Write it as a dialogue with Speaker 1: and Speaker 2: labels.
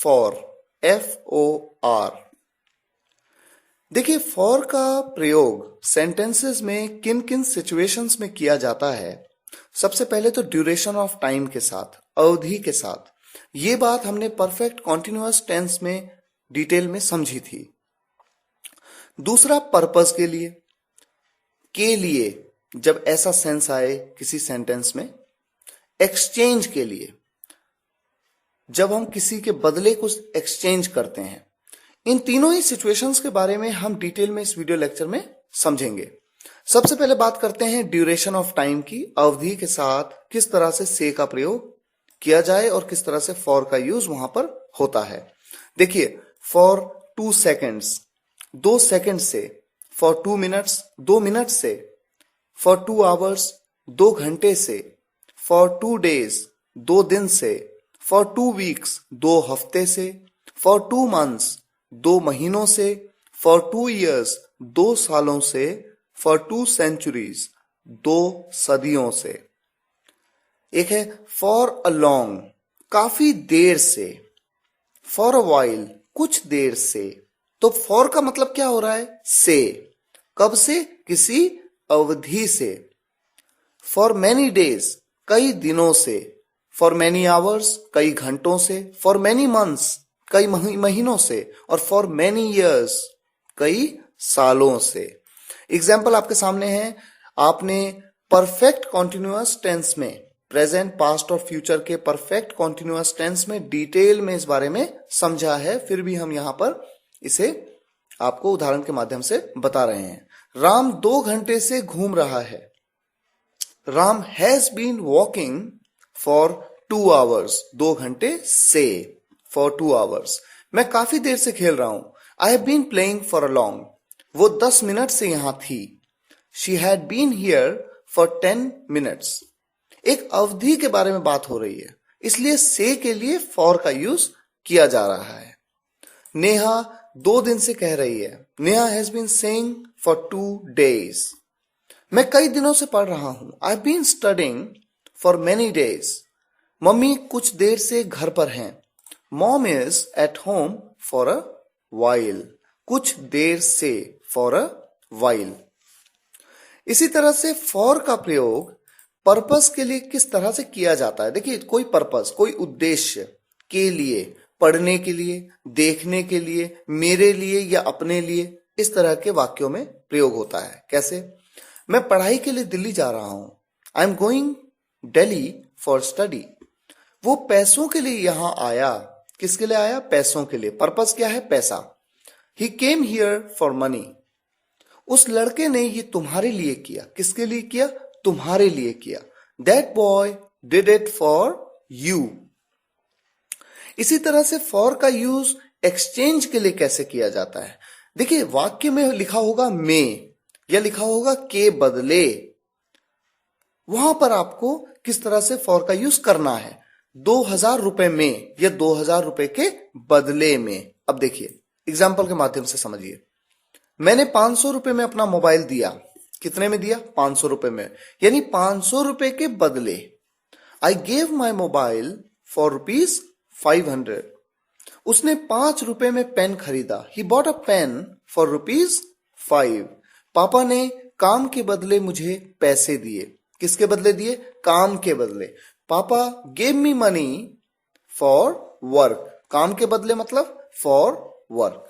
Speaker 1: For, FOR। देखिए, for का प्रयोग सेंटेंसेस में किन किन सिचुएशंस में किया जाता है। सबसे पहले तो ड्यूरेशन ऑफ टाइम के साथ, अवधि के साथ। ये बात हमने परफेक्ट कॉन्टिन्यूअस टेंस में डिटेल में समझी थी। दूसरा, पर्पस के लिए जब ऐसा सेंस आए किसी सेंटेंस में। एक्सचेंज के लिए, जब हम किसी के बदले कुछ एक्सचेंज करते हैं। इन तीनों ही सिचुएशंस के बारे में हम डिटेल में इस वीडियो लेक्चर में समझेंगे। सबसे पहले बात करते हैं ड्यूरेशन ऑफ टाइम की। अवधि के साथ किस तरह से का प्रयोग किया जाए और किस तरह से फॉर का यूज वहां पर होता है। देखिए, फॉर 2 सेकेंड्स, 2 सेकेंड से। फॉर 2 मिनट्स, 2 मिनट से। फॉर 2 आवर्स, 2 घंटे से। फॉर 2 डेज, 2 दिन से। फॉर 2 वीक्स, 2 हफ्ते से। फॉर 2 मंथ्स, 2 महीनों से। फॉर 2 ईयर्स, 2 सालों से। फॉर 2 सेंचुरीज, 2 सदियों से। एक है फॉर अ लॉन्ग, काफी देर से। फॉर अ वाइल, कुछ देर से। तो फॉर का मतलब क्या हो रहा है? से। कब से? किसी अवधि से। फॉर मैनी डेज, कई दिनों से। फॉर मैनी आवर्स, कई घंटों से। फॉर मैनी मंथ्स, कई महीनों से। और फॉर मैनी ईयर्स, कई सालों से। एग्जाम्पल आपके सामने है। आपने परफेक्ट कॉन्टिन्यूअस टेंस में, प्रेजेंट, पास्ट और फ्यूचर के परफेक्ट कॉन्टिन्यूअस टेंस में डिटेल में इस बारे में समझा है, फिर भी हम यहां पर इसे आपको उदाहरण के माध्यम से बता रहे हैं। राम 2 घंटे से घूम रहा है। Ram has been walking for 2 hours, 2 घंटे से। For 2 hours. मैं काफी देर से खेल रहा हूं। I have been playing for a long, वो 10 मिनट से यहां थी। She had been here for 10 minutes. एक अवधि के बारे में बात हो रही है, इसलिए से के लिए फॉर का यूज किया जा रहा है। नेहा 2 दिन से कह रही है। Neha has been saying for 2 days. मैं कई दिनों से पढ़ रहा हूं। I have been studying for many days. Mummy कुछ देर से घर पर हैं। Mom is at home for a while. कुछ देर से, फॉर अ वाइल। इसी तरह से फॉर का प्रयोग पर्पस के लिए किस तरह से किया जाता है। देखिए, कोई पर्पस, कोई उद्देश्य के लिए, पढ़ने के लिए, देखने के लिए, मेरे लिए या अपने लिए, इस तरह के वाक्यों में प्रयोग होता है। कैसे? मैं पढ़ाई के लिए दिल्ली जा रहा हूं। I am going Delhi for study. वो पैसों के लिए यहां आया। किसके लिए आया? पैसों के लिए। पर्पस क्या है? पैसा। ही केम हियर फॉर मनी। उस लड़के ने ये तुम्हारे लिए किया। किसके लिए किया? तुम्हारे लिए किया। That boy did it for you. इसी तरह से फॉर का यूज एक्सचेंज के लिए कैसे किया जाता है। देखिए, वाक्य में लिखा होगा में या लिखा होगा के बदले। वहां पर आपको किस तरह से फॉर का यूज करना है। 2000 रुपए में या 2000 रुपए के बदले में। अब देखिए, एग्जाम्पल के माध्यम से समझिए। मैंने 500 रुपए में अपना मोबाइल दिया। कितने में दिया? 500 रुपए में, यानी 500 रुपए के बदले। I gave my mobile for ₹500। उसने 5 रुपए में पेन खरीदा। He bought a pen for ₹5। पापा ने काम के बदले मुझे पैसे दिए। किसके बदले दिए? काम के बदले। पापा gave me money for work. काम के बदले मतलब फॉर वर्क।